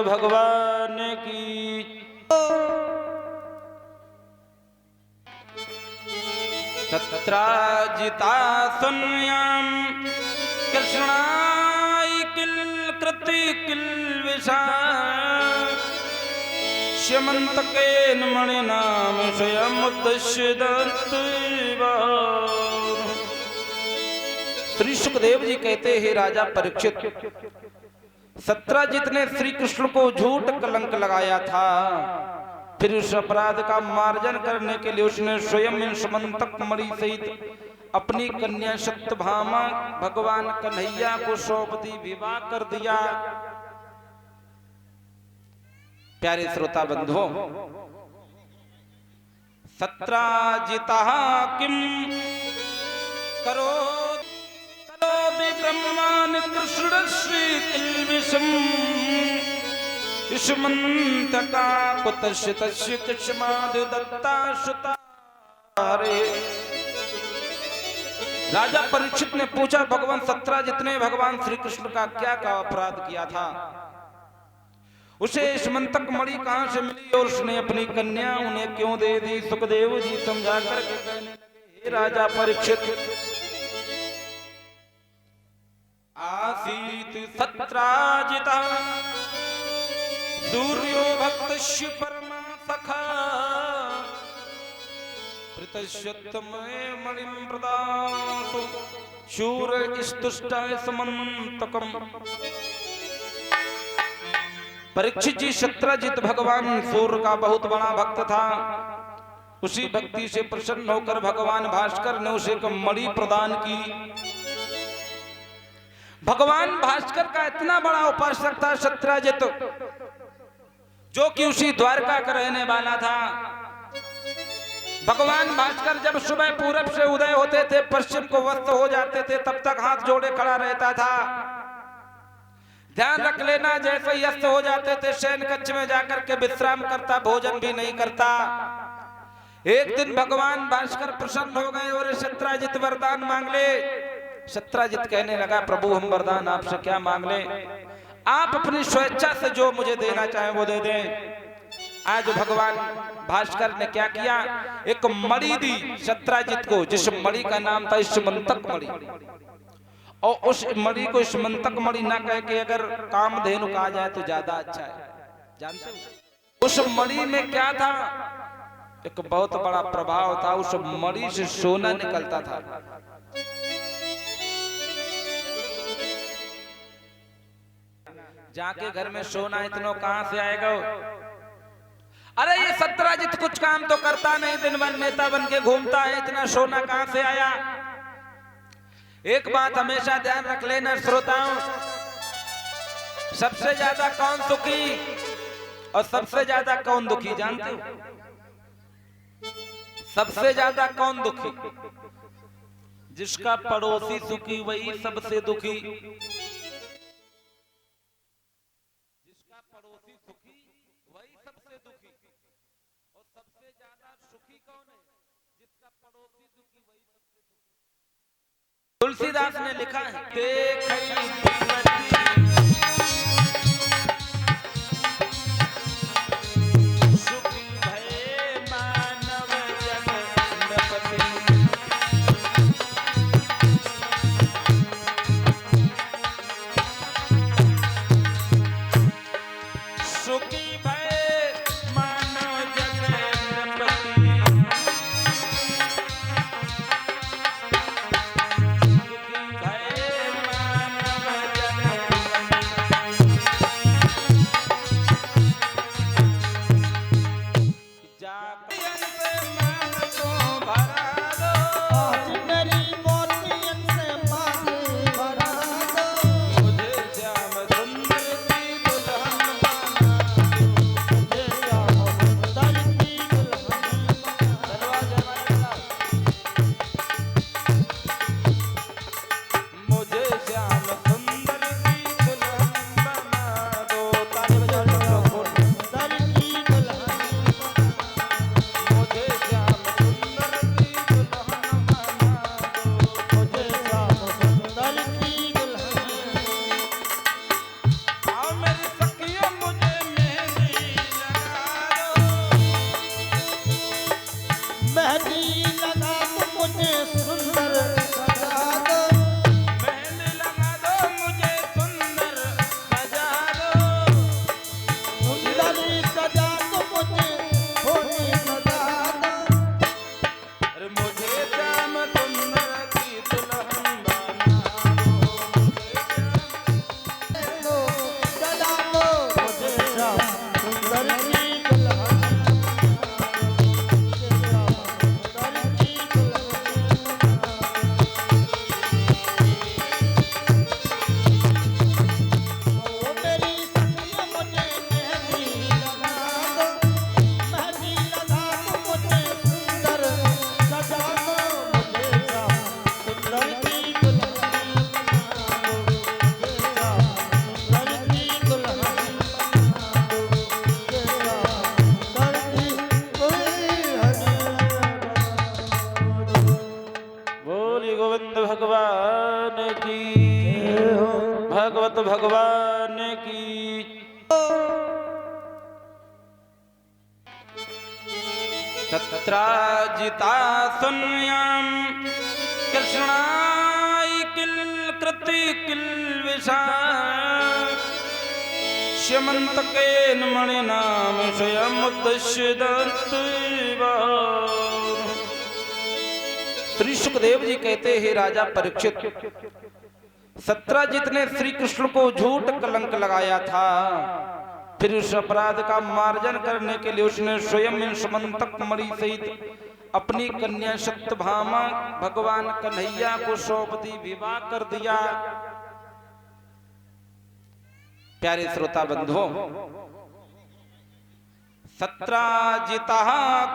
भगवान की। तत्राजिता सुन्याम कृष्णाय किल कृति किल विशाल श्यमंतकेन मणिनाम स्वयं उद्देश्य दत्त। श्री सुखदेव जी कहते हैं, राजा परीक्षित, सत्राजित ने श्री कृष्ण को झूठ कलंक लगाया था। फिर उस अपराध का मार्जन करने के लिए उसने स्वयं समंतक मणि सहित अपनी कन्या सत्यभामा भगवान कन्हैया को सौंप दी, विवाह कर दिया। प्यारे श्रोता बंधुओं, सत्राजिता किम करो ब्रह्मान कृष्ण श्री किल्बिषम युष्मन्तका कुतस्य तस्य कृष्मादि दत्ता सुता। राजा परीक्षित ने पूछा, भगवान सत्राजित ने भगवान श्री कृष्ण का क्या अपराध किया था? उसे युष्मन्तक मणि कहां से मिली और उसने अपनी कन्या उन्हें क्यों दे दी? सुखदेव जी समझा करके कहने लगे, राजा परीक्षित, आसीत सत्राजिता सूर्यो भक्तस्य परमा सखा प्रतश्यत्तमये मणिं प्रदातु शूर स्तुष्टाय समन्तकम्। परीक्षित जी, सत्राजित भगवान सूर्य का बहुत बड़ा भक्त था। उसी भक्ति से प्रसन्न होकर भगवान भास्कर ने उसे एक मणि प्रदान की। भगवान भास्कर का इतना बड़ा उपासक था सत्राजित, जो कि उसी द्वारका का रहने वाला था। भगवान भास्कर जब सुबह पूरब से उदय होते थे, पश्चिम को वस्त हो जाते थे, तब तक हाथ जोड़े खड़ा रहता था। ध्यान रख लेना, जैसे ही अस्त हो जाते थे शयन कक्ष में जाकर के विश्राम करता, भोजन भी नहीं करता। एक दिन भगवान भास्कर प्रसन्न हो गए और सत्राजित वरदान मांग ले। सत्राजित कहने लगा, प्रभु हम वरदान आपसे क्या मांग ले? आप अपनी स्वेच्छा से जो मुझे देना चाहे वो दे दें। आज भगवान भास्कर ने क्या किया, एक मणि दी सत्राजित को, जिस मणि का नाम था युष्मन्तक मणि। और उस मणि को युष्मन्तक मणि ना कह के अगर कामधेनु कहा जाए तो ज्यादा अच्छा है। जानते हो उस मणि में क्या था? एक बहुत बड़ा प्रभाव था। उस मणि से सोना निकलता था। जाके घर में सोना इतना कहां से आएगा? अरे ये सत्राजित कुछ काम तो करता नहीं, दिन भर नेता बन के घूमता है, इतना सोना कहां से आया? एक बात हमेशा ध्यान रख लेना श्रोताओं, सबसे ज्यादा कौन सुखी और सबसे ज्यादा कौन दुखी जानते हो? सबसे ज्यादा कौन दुखी? जिसका पड़ोसी सुखी वही सबसे दुखी। तुलसीदास ने लिखा है, सुखी भय मानव जग नृपति गोविंद भगवान की, भागवत भगवान की। तत्राजिता सुन्याम कृष्णाय किल कृति किल विशाल श्यमंतकेन मणिनाम स्वयं उद्देश्य दत्तवार। श्री सुखदेव जी कहते हैं, राजा परीक्षित, सत्राजित ने श्री कृष्ण को झूठ कलंक लगाया था। फिर उस अपराध का मार्जन करने के लिए उसने स्वयं समंतक मणि सहित अपनी कन्या सत्यभामा भगवान कन्हैया को सौंप दी, विवाह कर दिया। प्यारे श्रोता बंधुओं, सत्राजिता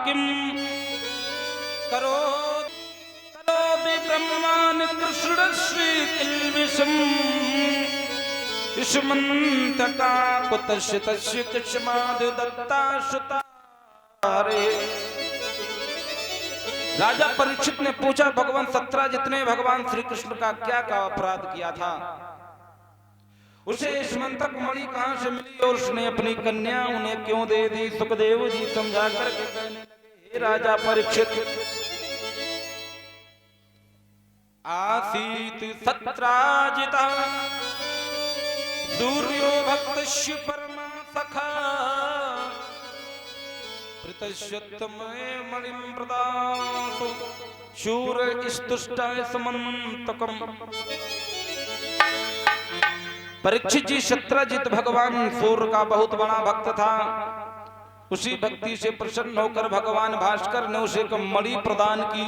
किम करो ब्रह्मान कृष्ण श्री किल्बिषम युष्मन्तका कुतस्य तस्य कृष्मादि दत्ता सुतारे। राजा परीक्षित ने पूछा, भगवान सत्राजित ने भगवान श्री कृष्ण का क्या अपराध किया था? उसे युष्मन्तक मणि कहां से मिली और उसने अपनी कन्या उन्हें क्यों दे दी? सुखदेव जी समझा करके कहने लगे, हे राजा परीक्षित, आसीत सत्राजिता सूर्यो भक्तस्य परमा सखा प्रतश्यत्तमये मणिं प्रदातु शूरस्तुष्टाय समन्तकम्। परीक्षित जी सत्राजित भगवान सूर्य का बहुत बड़ा भक्त था। उसी भक्ति से प्रसन्न होकर भगवान भास्कर ने उसे एक मणि प्रदान की।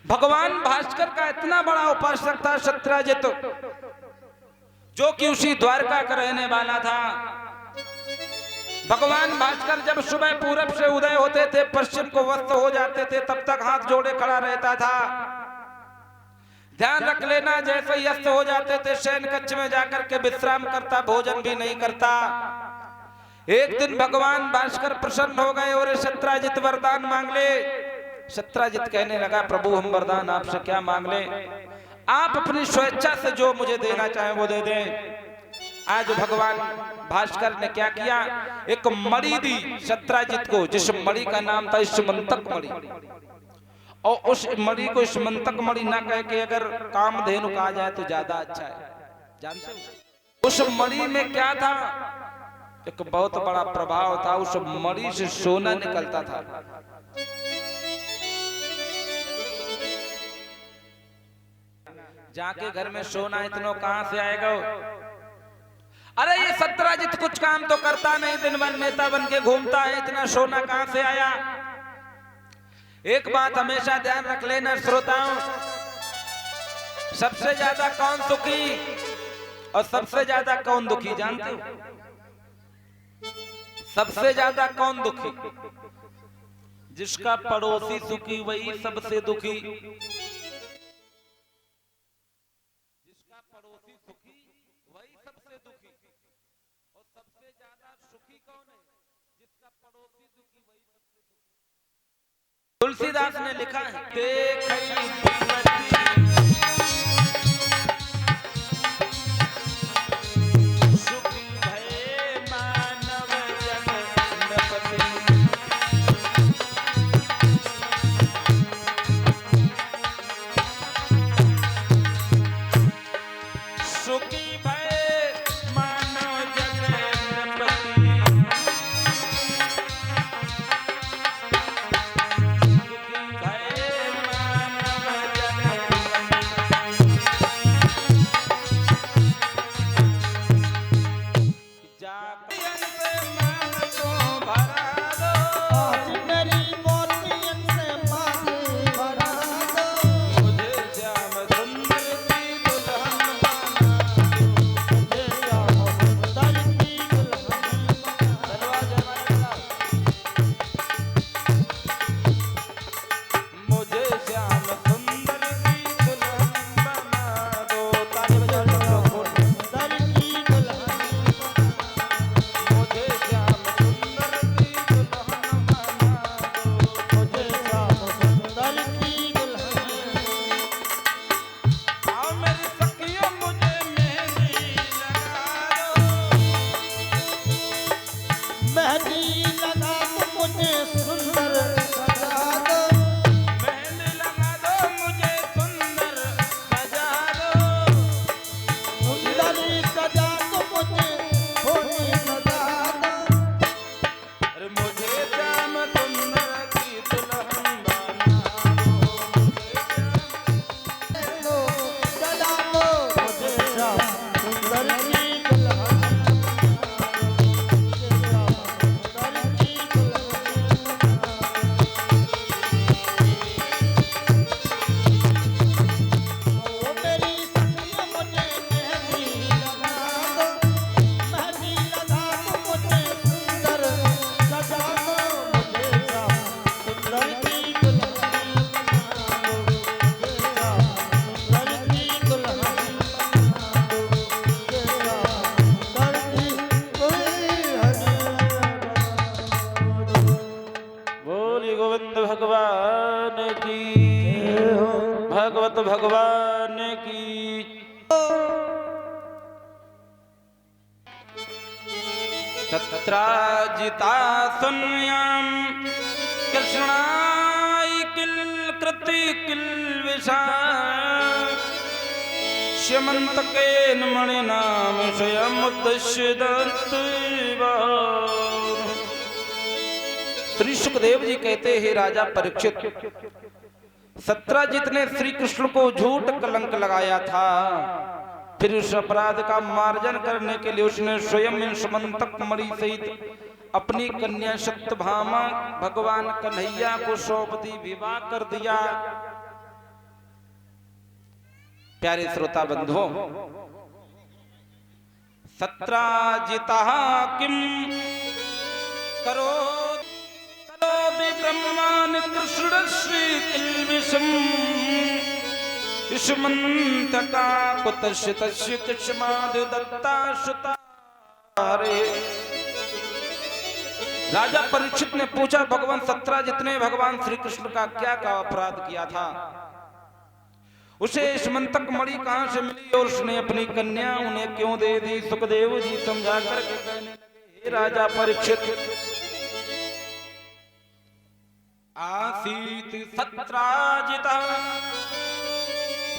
भगवान भास्कर का इतना बड़ा उपासक था सत्राजित, जो कि उसी द्वारका का रहने वाला था। भगवान भास्कर जब सुबह पूरब से उदय होते थे, पश्चिम को वस्त हो जाते थे, तब तक हाथ जोड़े खड़ा रहता था। ध्यान रख लेना, जैसे ही अस्त हो जाते थे शयन कक्ष में जाकर के विश्राम करता, भोजन भी नहीं करता। एक दिन भगवान भास्कर प्रसन्न हो गए और सत्राजित वरदान मांग ले। सत्राजित कहने लगा, प्रभु हम वरदान आपसे क्या मांग ले? आप अपनी स्वेच्छा से जो मुझे देना चाहे वो दे दें। आज भगवान भास्कर ने क्या किया, एक मणि दी सत्राजित को, जिस मणि का नाम था युष्मन्तक मणि। और उस मणि को युष्मन्तक मणि ना कह के अगर कामधेनु कहा जाए तो ज्यादा अच्छा है। जानते हो उस मणि में क्या था? एक बहुत बड़ा प्रभाव था। उस मणि से सोना निकलता था। जाके घर में सोना इतना कहां से आएगा? अरे ये सत्राजित कुछ काम तो करता नहीं, दिन भर नेता बन के घूमता है, इतना सोना कहां से आया? एक बात हमेशा ध्यान रख लेना श्रोताओं, सबसे ज्यादा कौन सुखी और सबसे ज्यादा कौन दुखी जानते हो? सबसे ज्यादा कौन दुखी? जिसका पड़ोसी सुखी वही सबसे दुखी। जिसका पड़ोसी सुखी वही सबसे दुखी। और सबसे ज्यादा सुखी कौन है? जिसका पड़ोसी दुखी वही सबसे दुखी। तुलसीदास ने लिखा है, भगवान की, भागवत भगवान की। तत्राजिता सुन्याम कृष्णाय किल कृति किल विषाय श्यमंतकेन मणिनाम स्वयं उद्देश्य श्री सुखदेव जी कहते हैं, राजा परीक्षित, सत्राजित ने श्री कृष्ण को झूठ कलंक लगाया था। फिर उस अपराध का मार्जन करने के लिए उसने स्वयं समंतक मणि सहित अपनी कन्या सत्यभामा भगवान कन्हैया को सौंप दी, विवाह कर दिया। प्यारे श्रोता बंधुओं, सत्राजिता किम करो ब्रह्मान कृष्ण श्री किल्बिषम युष्मन्तका कुतस्य तस्य कृष्माद् दत्ता सुता। राजा परीक्षित ने पूछा, भगवान सत्राजित ने भगवान श्री कृष्ण का क्या अपराध किया था? उसे युष्मन्तक मणि कहां से मिली और उसने अपनी कन्या उन्हें क्यों दे दी? सुखदेव जी समझा करके कहने लगे, राजा परीक्षित, आसीत सत्राजिता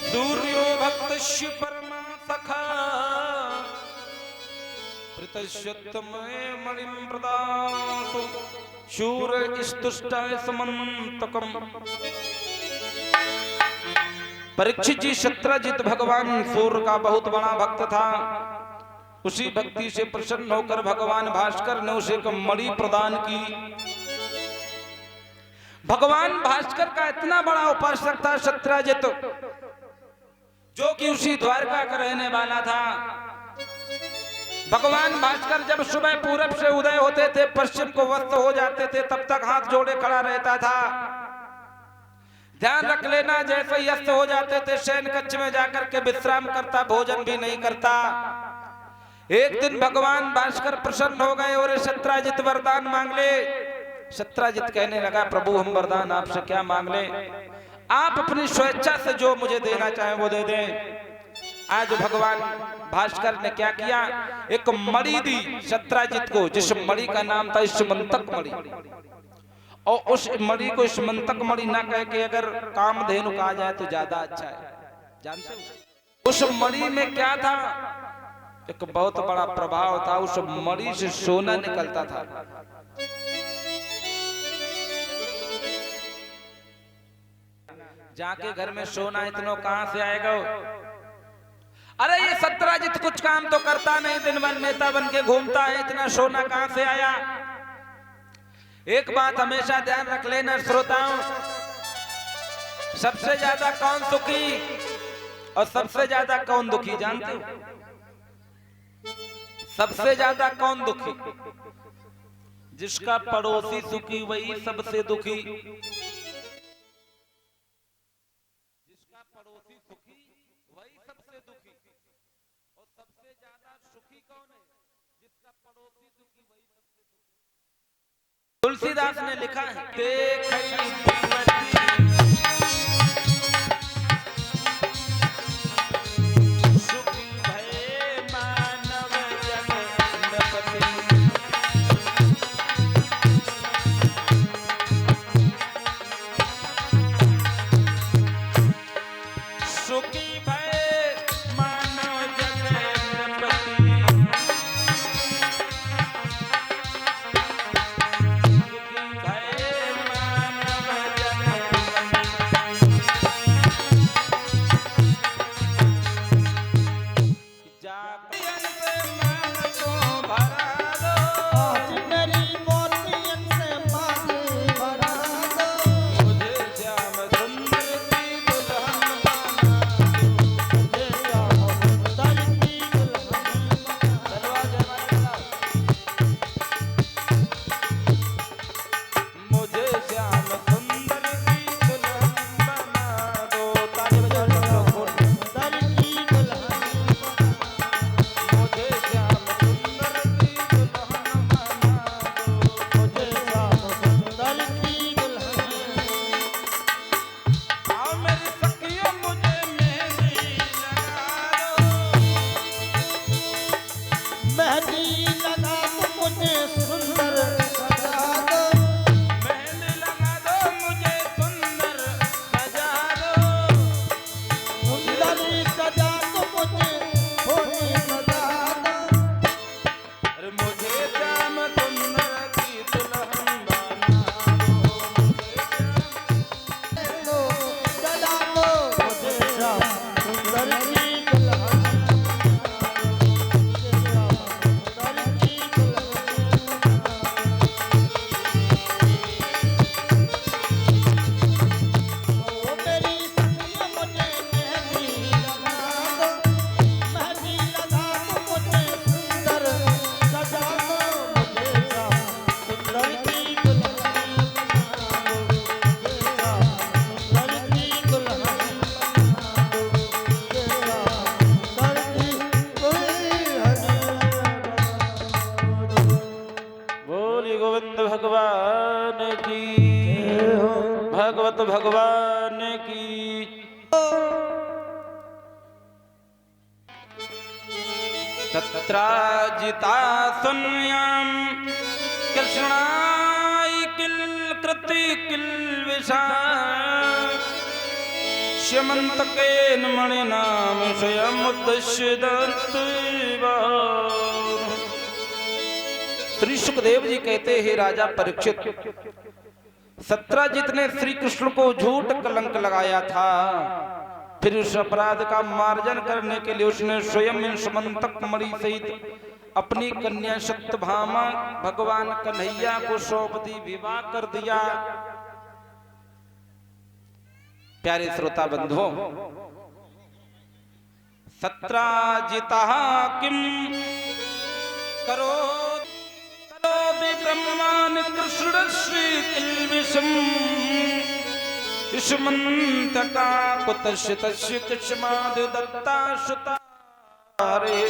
सूर्यो भक्तस्य परमा सखा प्रतश्यत्तमय मणिं प्रदातु शूर स्तुष्टाय समन्तकम्। परीक्षित जी, सत्राजित भगवान सूर्य का बहुत बड़ा भक्त था। उसी भक्ति से प्रसन्न होकर भगवान भास्कर ने उसे एक मणि प्रदान की। भगवान भास्कर का इतना बड़ा उपासक था सत्राजित, जो कि उसी द्वारका का रहने वाला था। भगवान भास्कर जब सुबह पूरब से उदय होते थे, पश्चिम को वस्त हो जाते थे, तब तक हाथ जोड़े खड़ा रहता था। ध्यान रख लेना, जैसे ही अस्त हो जाते थे शयन कक्ष में जाकर के विश्राम करता, भोजन भी नहीं करता। एक दिन भगवान भास्कर प्रसन्न हो गए और सत्राजित वरदान मांग ले। सत्राजित कहने लगा, प्रभु हम वरदान आपसे क्या मांग ले? आप अपनी स्वेच्छा से जो मुझे देना चाहे वो दे दें। आज भगवान भास्कर ने क्या किया, एक मणि दी सत्राजित को, जिस मणि का नाम था युष्मन्तक मणि। और उस मणि को युष्मन्तक मणि ना कह के अगर कामधेनु कहा जाए तो ज्यादा अच्छा है। जानते हो उस मणि में क्या था? एक बहुत बड़ा प्रभाव था। उस मणि से सोना निकलता था। जाके घर में सोना इतना कहां से आएगा? अरे ये सत्राजित कुछ काम तो करता नहीं, दिन भर नेता बन के घूमता है, इतना सोना कहां से आया? एक बात हमेशा ध्यान रख लेना श्रोताओं, सबसे ज्यादा कौन सुखी और सबसे ज्यादा कौन दुखी जानते हो? सबसे ज्यादा कौन दुखी? जिसका पड़ोसी सुखी वही सबसे दुखी। तुलसीदास ने लिखा है, सुखी भय मानव जन नरपति। सुखी भय मानव जन नरपति। सुखी भय मानव जन भगवान की। तत्राजिता सुन्याम कृष्णाय किल कृति किल विशाल श्यमंतकेन मणिनाम स्वयं उद्देश्य श्री सुखदेव जी कहते हैं, राजा परीक्षित, सत्राजित ने श्री कृष्ण को झूठ कलंक लगाया था। फिर उस अपराध का मार्जन करने के लिए उसने स्वयं समंतक मणि सहित अपनी कन्या सत्यभामा भगवान कन्हैया को सौंप दी, विवाह कर दिया। प्यारे श्रोता बंधुओं, सत्राजिता किम करो ब्रह्मान कृष्ण श्री किल्बिषम इष्मंतका कुतस्य तस्य कृष्माद दत्ता सुतारे।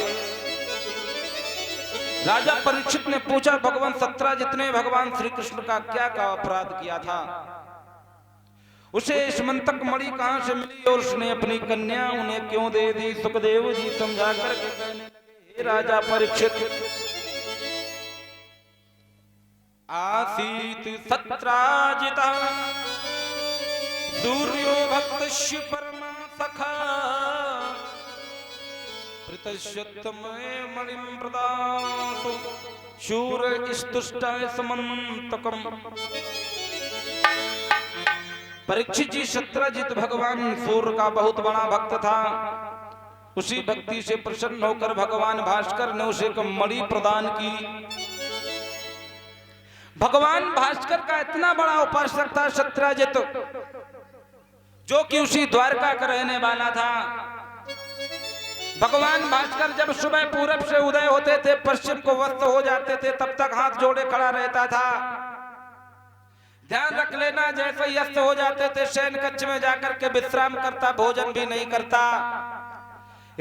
राजा परीक्षित ने पूछा, भगवान सत्राजित ने भगवान श्री कृष्ण का क्या अपराध किया था? उसे इष्मंतक मणि कहां से मिली और उसने अपनी कन्या उन्हें क्यों दे दी? सुखदेव जी समझा करके कहने लगे, राजा परीक्षित, आसीत सत्राजिता सूर्यो भक्तस्य परमा सखा प्रतश्यत्तमय मणिं प्रदातु शूर स्तुष्टाय समन्तकम्। परीक्षित जी सत्राजित भगवान सूर्य का बहुत बड़ा भक्त था। उसी भक्ति से प्रसन्न होकर भगवान भास्कर ने उसे एक मणि प्रदान की। भगवान भास्कर का इतना बड़ा उपासक था सत्राजित, जो कि उसी द्वारका का रहने वाला था। भगवान भास्कर जब सुबह पूरब से उदय होते थे, पश्चिम को वस्त हो जाते थे, तब तक हाथ जोड़े खड़ा रहता था। ध्यान रख लेना, जैसे ही अस्त हो जाते थे शयन कक्ष में जाकर के विश्राम करता, भोजन भी नहीं करता।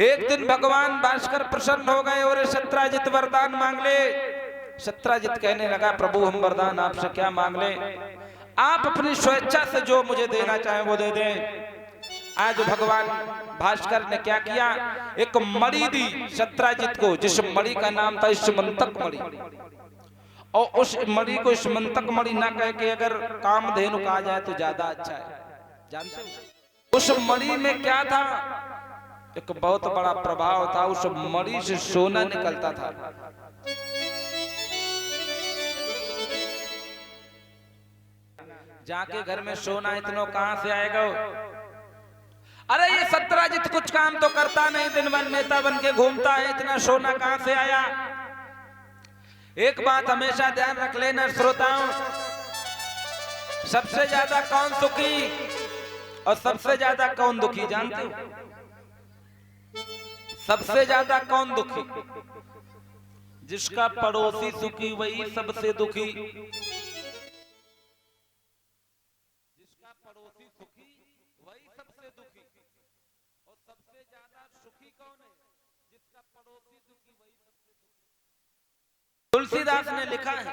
एक दिन भगवान भास्कर प्रसन्न हो गए और सत्राजित वरदान मांग ले। सत्राजित कहने लगा, प्रभु हम वरदान आपसे क्या मांग ले? आप अपनी स्वेच्छा से जो मुझे देना चाहे वो दे दें। आज भगवान भास्कर ने क्या किया, एक मणि दी सत्राजित को, जिस मणि का नाम था इष्मंतक मणि। और उस मणि को इष्मंतक मणि ना कह के अगर कामधेनु कहा जाए तो ज्यादा अच्छा है। जानते हो उस मणि में क्या था? एक बहुत बड़ा प्रभाव था। उस मणि से सोना निकलता था। जाके घर में सोना इतना कहां से आएगा? अरे ये सत्राजित कुछ काम तो करता नहीं, दिन भर नेता बन के घूमता है, इतना सोना कहां से आया? एक बात हमेशा ध्यान रख लेना श्रोताओं, सबसे ज्यादा कौन सुखी और सबसे ज्यादा कौन दुखी जानते हो? सबसे ज्यादा कौन दुखी? जिसका पड़ोसी सुखी वही सबसे दुखी। जिसका पड़ोसी सुखी वही सबसे दुखी। और सबसे ज्यादा सुखी कौन है? जिसका पड़ोसी दुखी वही सबसे दुखी। तुलसीदास ने लिखा है,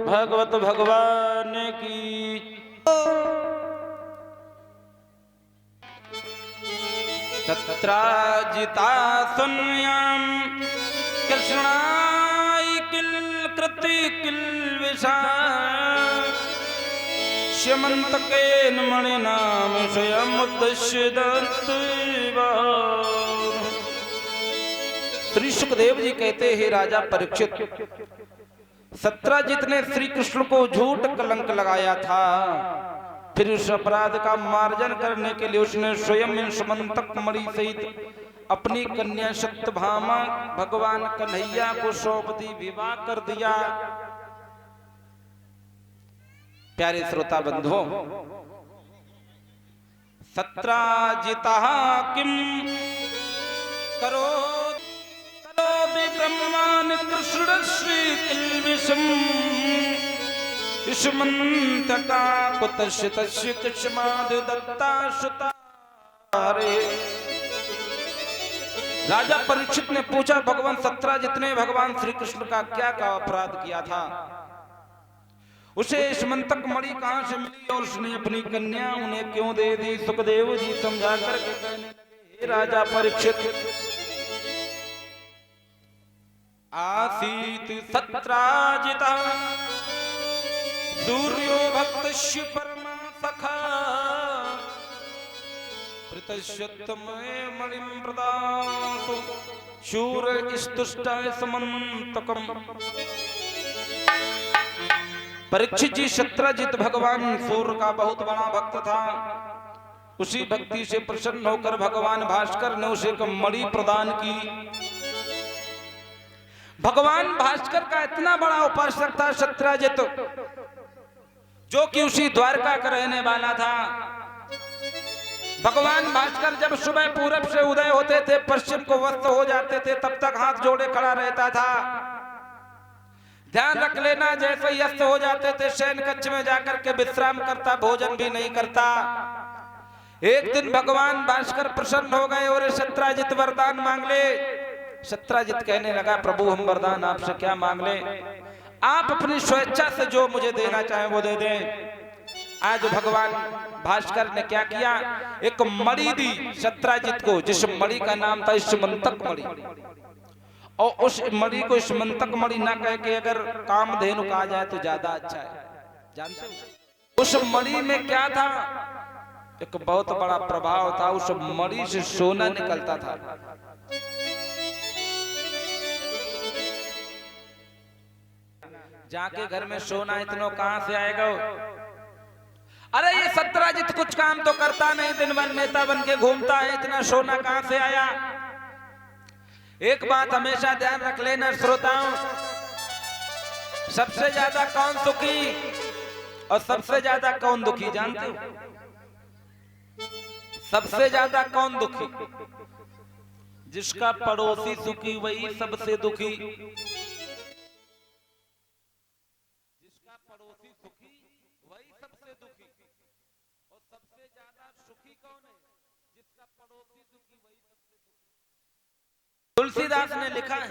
भगवत भगवान की। तत्राजिता सुन्याम कृष्णाय किल कृति किल विशाल श्यमंतकेन मणिनाम स्वयं उद्देश्य श्री सुखदेव जी कहते हैं, राजा परीक्षित, सत्राजित ने श्री कृष्ण को झूठ कलंक लगाया था। फिर उस अपराध का मार्जन करने के लिए उसने स्वयं समंतक मणि सहित अपनी कन्या सत्यभामा भगवान कन्हैया को सौंप दी, विवाह कर दिया। प्यारे श्रोता बंधुओं, सत्राजिता किम करो ब्रह्मान कृष्ण श्री किल्बिषम इष्मंतका कुतस्य तस्य कृष्माद दत्ता सुतारे। राजा परीक्षित ने पूछा, भगवान सत्राजित ने भगवान श्री कृष्ण का क्या अपराध किया था? उसे इष्मंतक मणि कहां से मिली और उसने अपनी कन्या उन्हें क्यों दे दी? सुखदेव जी समझा करके कहने लगे, राजा परीक्षित, आसीत सत्राजिता सूर्यो भक्तस्य परमा सखा प्रतश्यत्तमय मणिं प्रदातु शूर स्तुष्टाय समन्तकम्। परीक्षित जी सत्राजित भगवान सूर्य का बहुत बड़ा भक्त था। उसी भक्ति से प्रसन्न होकर भगवान भास्कर ने उसे एक मणि प्रदान की। भगवान भास्कर का इतना बड़ा उपासक था सत्राजित, जो कि उसी द्वारका का रहने वाला था। भगवान भास्कर जब सुबह पूरब से उदय होते थे, पश्चिम को वस्त हो जाते थे, तब तक हाथ जोड़े खड़ा रहता था। ध्यान रख लेना, जैसे ही अस्त हो जाते थे शयन कक्ष में जाकर के विश्राम करता, भोजन भी नहीं करता। एक दिन भगवान भास्कर प्रसन्न हो गए और सत्राजित वरदान मांग ले। सत्राजित कहने लगा, प्रभु हम वरदान आपसे क्या मांग ले? आप अपनी स्वेच्छा से जो मुझे देना चाहें वो दे दें। आज भगवान भास्कर ने क्या किया, एक मणि दी सत्राजित को, जिस मणि का नाम था इष्मंतक मणि। और उस मणि को इष्मंतक मणि ना कह के अगर कामधेनु कहा जाए तो ज्यादा अच्छा है। जानते हो उस मणि में क्या था? एक बहुत बड़ा प्रभाव था। उस मणि से सोना निकलता था। जाके घर में सोना इतना कहां से आएगा? अरे ये सत्राजित कुछ काम तो करता नहीं, दिन भर नेता बन के घूमता है, इतना सोना कहां से आया? एक बात हमेशा ध्यान रख लेना श्रोताओं, सबसे ज्यादा कौन सुखी और सबसे ज्यादा कौन दुखी जानते हो? सबसे ज्यादा कौन दुखी? जिसका पड़ोसी सुखी वही सबसे दुखी। जिसका पड़ोसी सुखी वही सबसे दुखी। और सबसे ज्यादा सुखी कौन है? जिसका पड़ोसी सुखी वही सबसे दुखी। तुलसीदास ने लिखा है,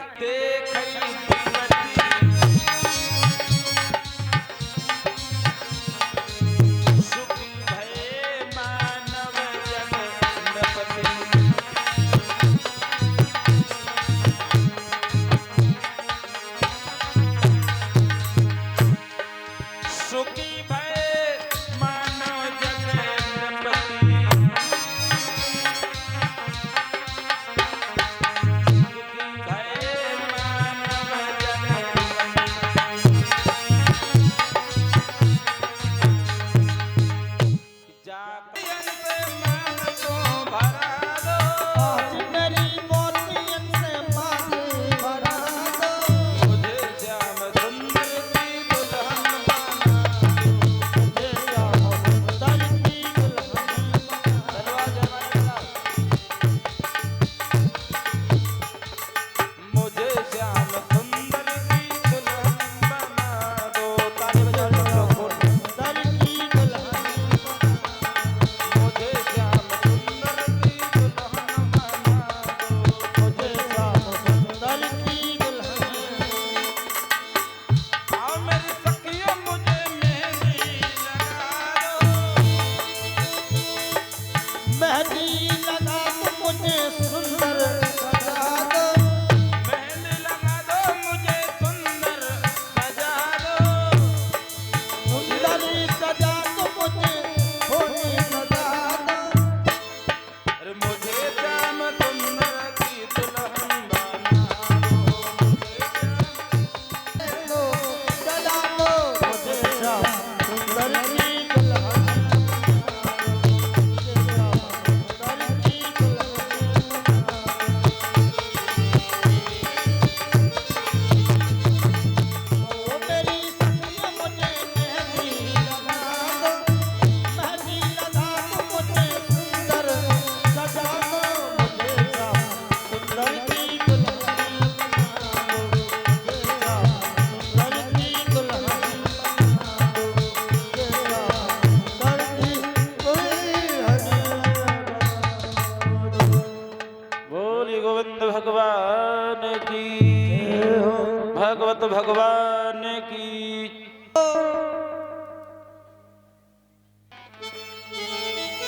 भगवत भगवान की।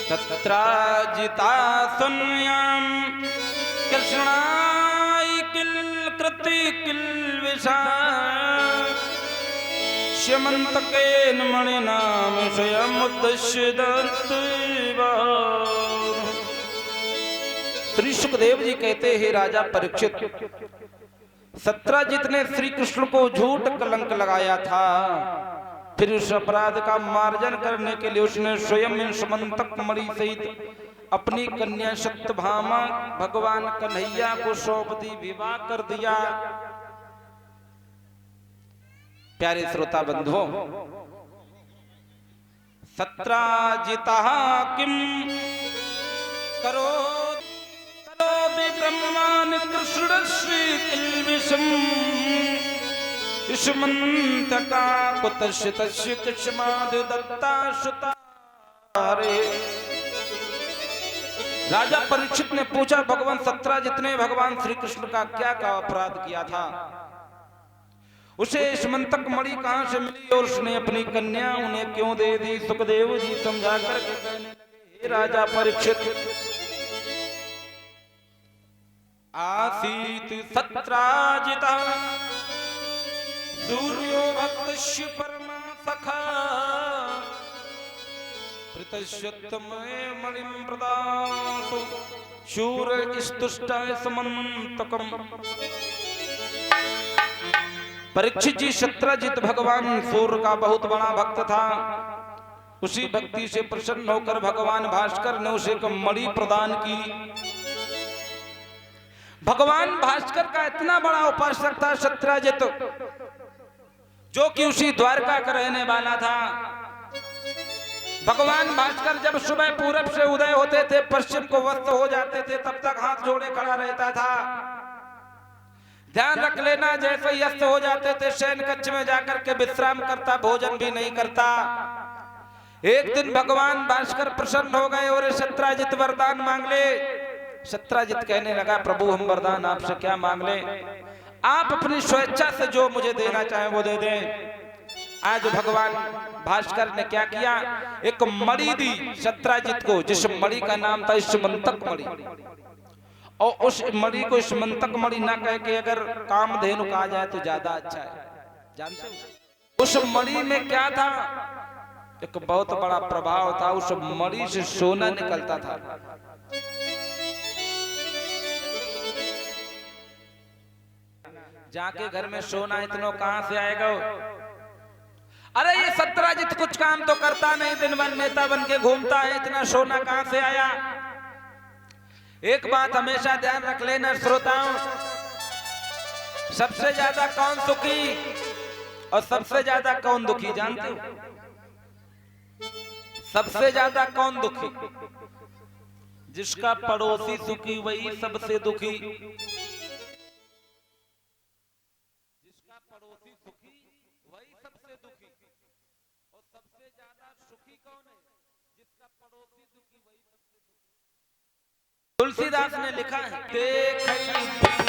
तत्राजिता सुन्याम कृष्णाय किल कृति किल विशाल श्यमंतकेन मणिनाम स्वयं उद्देश्य दत्त। श्री सुखदेव जी कहते हैं, राजा परीक्षित, सत्राजित ने श्री कृष्ण को झूठ कलंक लगाया था, फिर उस अपराध का मार्जन करने के लिए उसने स्वयं समंतक मणि सहित अपनी कन्या सत्यभामा भगवान कन्हैया को सौंप दी, विवाह कर दिया। प्यारे श्रोता बंधुओं, सत्राजिता किम करो ब्रह्मान कृष्ण श्री किल्बिषम इष्मंतका कुतस्य तस्य कृष्माद दत्ता सुता। राजा परीक्षित ने पूछा, भगवान सत्राजित ने भगवान श्री कृष्ण का क्या अपराध किया था? उसे इष्मंतक मणि कहां से मिली और उसने अपनी कन्या उन्हें क्यों दे दी? सुखदेव जी समझा करके कहने लगे, राजा परीक्षित, आसीत सत्राजिता सूर्यो भक्तस्य परमा सखा प्रतश्यत्तमय मणिं प्रदातु शूर स्तुष्टाय समन्तकम्। परीक्षित जी सत्राजित भगवान सूर्य का बहुत बड़ा भक्त था। उसी भक्ति से प्रसन्न होकर भगवान भास्कर ने उसे एक मणि प्रदान की। भगवान भास्कर का इतना बड़ा उपासक था सत्राजित, जो कि उसी द्वारका का रहने वाला था। भगवान भास्कर जब सुबह पूरब से उदय होते थे, पश्चिम को वस्त हो जाते थे, तब तक हाथ जोड़े खड़ा रहता था। ध्यान रख लेना, जैसे ही अस्त हो जाते थे शयन कक्ष में जाकर के विश्राम करता, भोजन भी नहीं करता। एक दिन भगवान भास्कर प्रसन्न हो गए और सत्राजित वरदान मांग ले। सत्राजित कहने लगा, प्रभु हम वरदान आपसे क्या मांग ले? आप अपनी स्वेच्छा से जो मुझे देना चाहे वो दे दें। आज भगवान भास्कर ने क्या किया, एक मणि दी सत्राजित को, जिस मणि का नाम था इष्मंतक मणि। और उस मणि को इष्मंतक मणि ना कह के अगर कामधेनु कहा जाए तो ज्यादा अच्छा है। जानते हो उस मणि में क्या था? एक बहुत बड़ा प्रभाव था। उस मणि से सोना निकलता था। जाके घर में सोना इतना कहां से आएगा? अरे ये सत्राजित कुछ काम तो करता नहीं, दिन भर नेता बन के घूमता है, इतना सोना कहां से आया। एक बात हमेशा ध्यान रख लेना श्रोताओं, सबसे ज्यादा कौन सुखी और सबसे ज्यादा कौन दुखी जानते हो? सबसे ज्यादा कौन दुखी? जिसका पड़ोसी सुखी वही सबसे दुखी। जिसका पड़ोसी सुखी वही सबसे दुखी। और सबसे ज्यादा सुखी कौन है? जिसका पड़ोसी दुखी वही सबसे दुखी। तुलसीदास ने लिखा है, देख